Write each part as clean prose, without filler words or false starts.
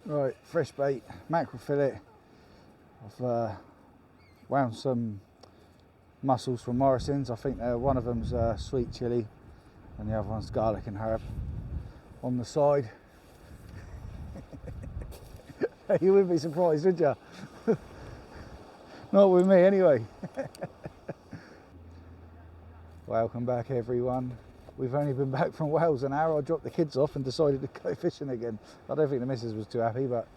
Right, fresh bait, mackerel fillet. I've wound some mussels from Morrison's. I think one of them's sweet chilli and the other one's garlic and herb. On the side, you wouldn't be surprised, would you? Not with me anyway. Welcome back everyone. We've only been back from Wales an hour. I dropped the kids off and decided to go fishing again. I don't think the missus was too happy, but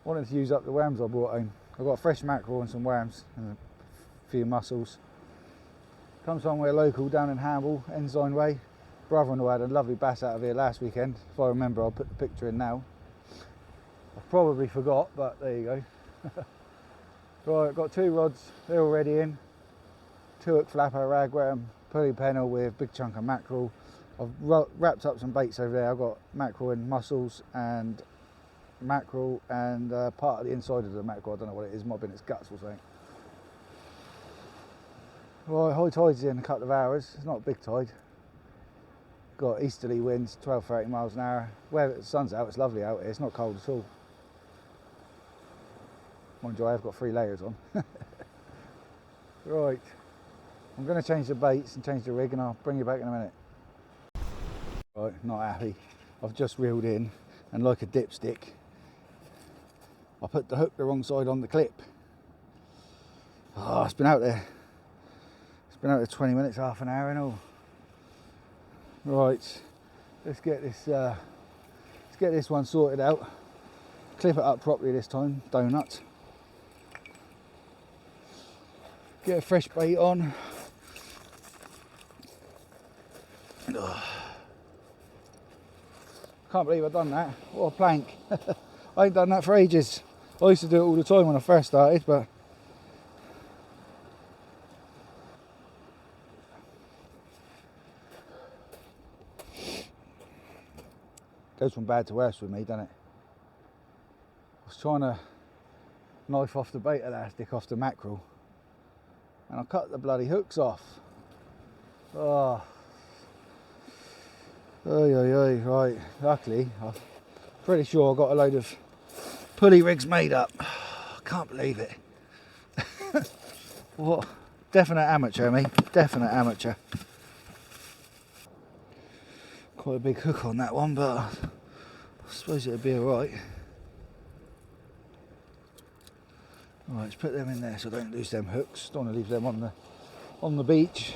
wanted to use up the worms I brought home. I've got fresh mackerel and some worms and a few mussels. Come somewhere local down in Hamble, Ensign Way. Brother-in-law had a lovely bass out of here last weekend. If I remember, I'll put the picture in now. I probably forgot, but there you go. Right, got two rods, they're already in. 2-hook flapper, ragworm, pulley pennel with big chunk of mackerel. I've wrapped up some baits over there. I've got mackerel and mussels and mackerel and part of the inside of the mackerel. I don't know what it is, might have been its guts or something. Right, high tide's in a couple of hours. It's not a big tide. Got easterly winds, 12-13 miles an hour. Where the sun's out, it's lovely out here. It's not cold at all. Mind you, I've got 3 layers on. Right, I'm going to change the baits and change the rig and I'll bring you back in a minute. Right, not happy. I've just reeled in and like a dipstick, I put the hook the wrong side on the clip. Oh, it's been out there. It's been out there 20 minutes, half an hour and all. Right, let's get this one sorted out. Clip it up properly this time, donut. Get a fresh bait on. Can't believe I've done that. What a plank. I ain't done that for ages. I used to do it all the time when I first started, but goes from bad to worse with me, doesn't it? I was trying to knife off the bait elastic off the mackerel and I cut the bloody hooks off. Oh. Right, luckily I'm pretty sure I got a load of pulley rigs made up. I can't believe it. What? Definite amateur, me. Definite amateur. Quite a big hook on that one, but I suppose it'll be alright. Alright, let's put them in there so I don't lose them hooks. Don't want to leave them on the beach.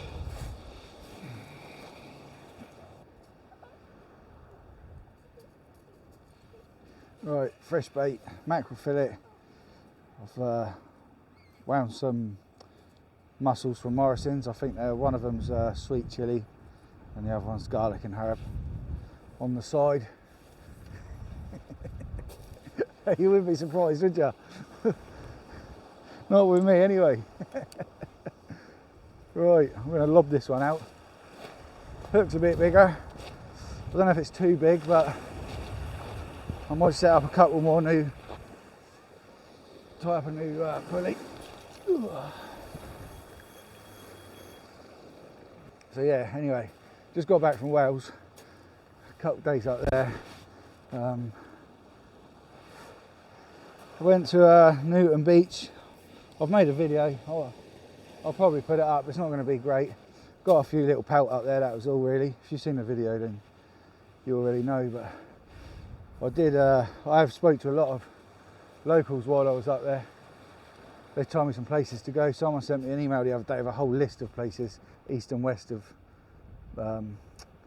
Right, fresh bait, mackerel fillet. I've wound some mussels from Morrison's. I think one of them's sweet chilli and the other one's garlic and herb. On the side, you wouldn't be surprised, would you? Not with me anyway. Right, I'm going to lob this one out. Hook's a bit bigger. I don't know if it's too big, but I might set up a couple more new, tie up a new pulley. So yeah, anyway, just got back from Wales, a couple of days up there. I went to Newton Beach. I've made a video, I'll probably put it up, it's not going to be great. Got a few little pelt up there, that was all really. If you've seen the video then you already know, but I have spoke to a lot of locals while I was up there. They told me some places to go. Someone sent me an email the other day with a whole list of places east and west of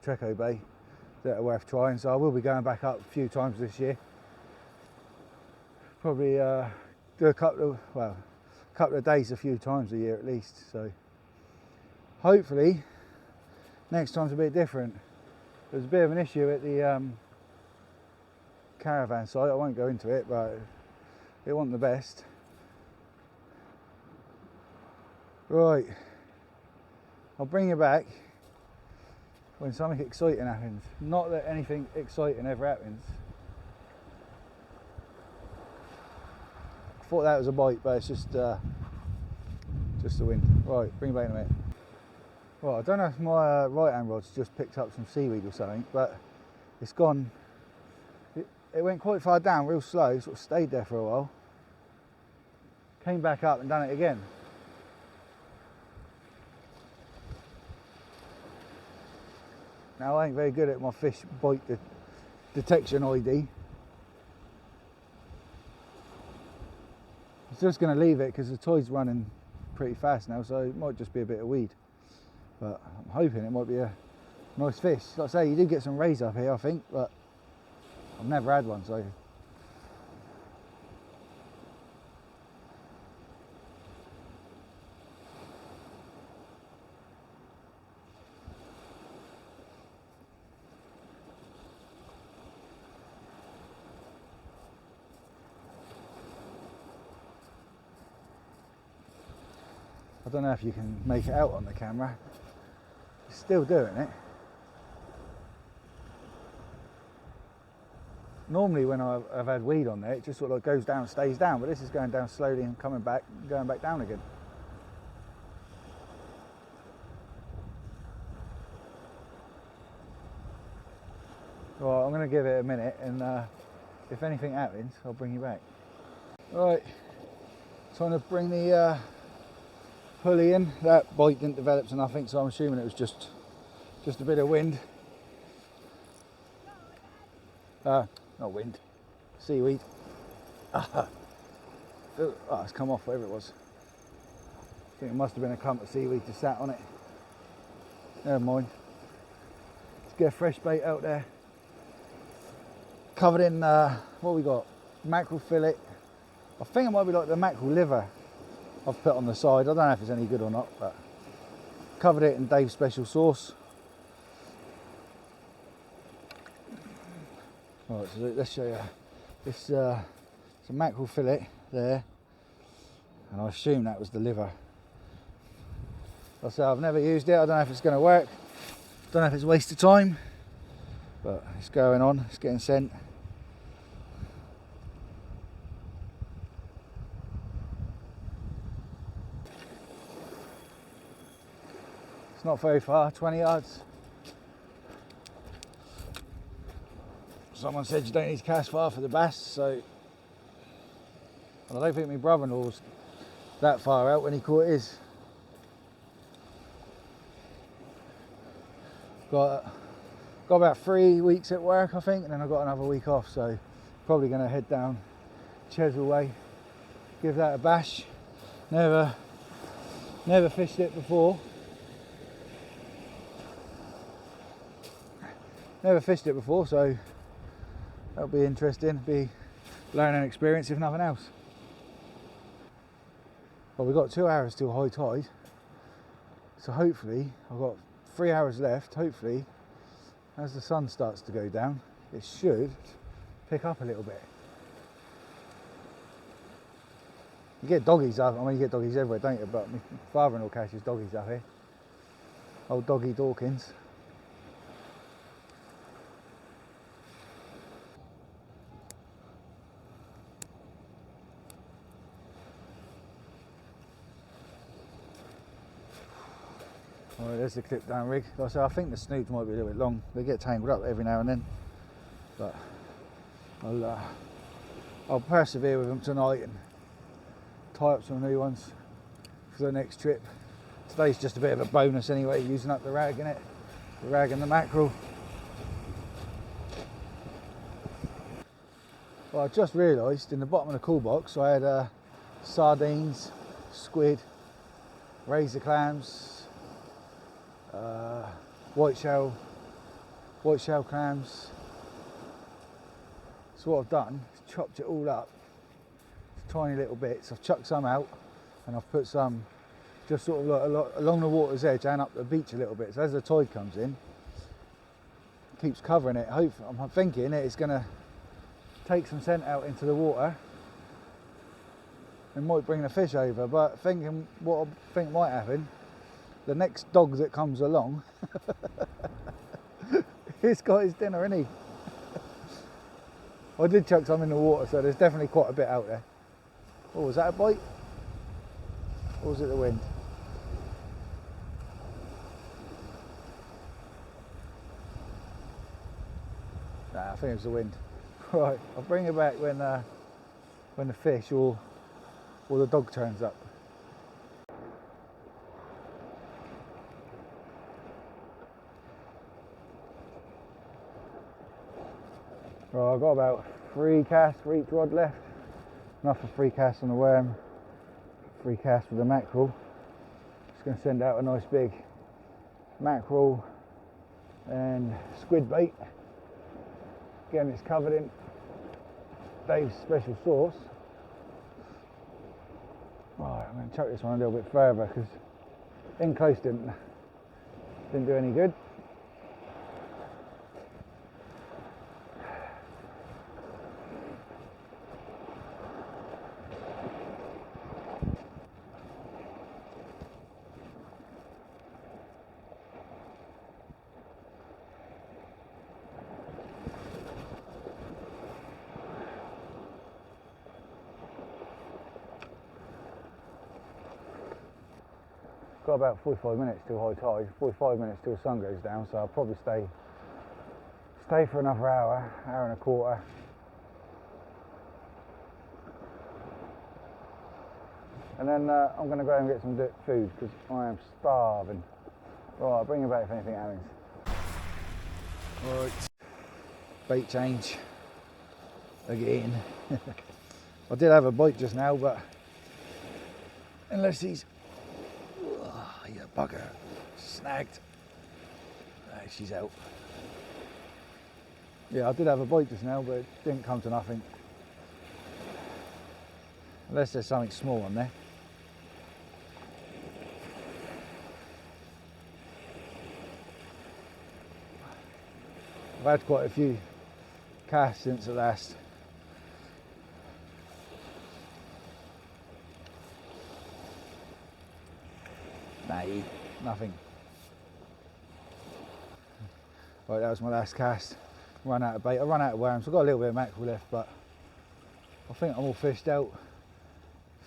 Treco Bay that are worth trying. So I will be going back up a few times this year. Probably do a couple of days a few times a year at least. So hopefully next time's a bit different. There's a bit of an issue at the caravan site. I won't go into it, but it wasn't the best. Right, I'll bring you back when something exciting happens. Not that anything exciting ever happens. I thought that was a bite, but it's just the wind. Right, bring you back in a minute. Right, I don't know if my right hand rod's just picked up some seaweed or something, but it's gone. it went quite far down, real slow, sort of stayed there for a while. Came back up and done it again. Now I ain't very good at my fish bite detection ID. I'm just going to leave it because the tide's running pretty fast now, so it might just be a bit of weed. But I'm hoping it might be a nice fish. Like I say, you do get some rays up here, I think, but I've never had one, so. I don't know if you can make it out on the camera. It's still doing it. Normally when I've had weed on there, it just sort of goes down, stays down, but this is going down slowly and coming back, going back down again. Right, I'm going to give it a minute, and if anything happens, I'll bring you back. Right, trying to bring the pulley in. That bite didn't develop to nothing, so I'm assuming it was just a bit of wind. Not wind, seaweed. Oh, it's come off, whatever it was. I think it must have been a clump of seaweed just sat on it. Never mind. Let's get a fresh bait out there. Covered in, what we got? Mackerel fillet. I think it might be like the mackerel liver I've put on the side. I don't know if it's any good or not, but covered it in Dave's special sauce. Right, so let's show you. This it's a mackerel fillet there, and I assume that was the liver. Like I say, I've never used it. I don't know if it's going to work. Don't know if it's a waste of time, but it's going on. It's getting sent. It's not very far, 20 yards. Someone said you don't need to cast far for the bass, so I don't think my brother-in-law was that far out when he caught his. Got about 3 weeks at work, I think, and then I've got another week off, so probably going to head down Chesil Way, give that a bash. Never fished it before. So that'll be interesting. Be learning experience if nothing else. Well, we've got 2 hours till high tide, so hopefully I've got 3 hours left. Hopefully, as the sun starts to go down, it should pick up a little bit. You get doggies up. I mean, you get doggies everywhere, don't you? But my father-in-law catches doggies up here. Old doggy Dawkins. Right, there's the clip down rig. Like I say, I think the snoods might be a little bit long. They get tangled up every now and then, but I'll persevere with them tonight and tie up some new ones for the next trip. Today's just a bit of a bonus anyway, using up the rag in it, the rag and the mackerel. Well, I just realised in the bottom of the cool box I had sardines, squid, razor clams, white shell clams. So what I've done is chopped it all up to tiny little bits. I've chucked some out and I've put some just sort of like along the water's edge and up the beach a little bit. So as the tide comes in, it keeps covering it. Hopefully, I'm thinking it's going to take some scent out into the water and might bring the fish over. But thinking what I think might happen, the next dog that comes along, he's got his dinner, isn't he? I did chuck some in the water, so there's definitely quite a bit out there. Oh, was that a bite? Or was it the wind? Nah, I think it was the wind. Right, I'll bring her back when the fish or the dog turns up. Right, I've got about 3 casts for each rod left. Enough for 3 casts on the worm, 3 casts for the mackerel. Just going to send out a nice big mackerel and squid bait. Again, it's covered in Dave's special sauce. Right, I'm going to chuck this one a little bit further because in close didn't do any good. Got about 45 minutes till high tide, 45 minutes till the sun goes down, so I'll probably stay for another hour and a quarter. And then I'm going to go and get some food because I am starving. Right, I'll bring you back if anything happens. Right, bait change again. I did have a bite just now, but unless he's you bugger, snagged. She's out. Yeah, I did have a bite just now, but it didn't come to nothing. Unless there's something small on there. I've had quite a few casts since the last. Nothing. Right, that was my last cast. Run out of bait. I run out of worms. I've got a little bit of mackerel left, but I think I'm all fished out.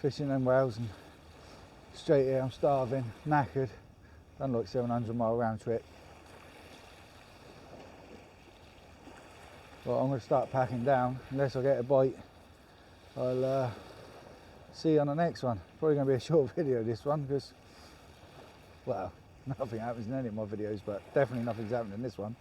Fishing them whales and straight here. I'm starving, knackered. Done like 700-mile round trip. Right, I'm going to start packing down. Unless I get a bite, I'll see you on the next one. Probably going to be a short video this one because, well, nothing happens in any of my videos, but definitely nothing's happened in this one.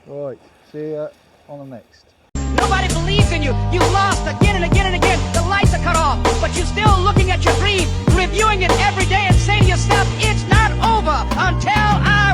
Right, see you on the next. Nobody believes in you. You've lost again and again and again. The lights are cut off, but you're still looking at your dream, reviewing it every day and saying to yourself, it's not over until I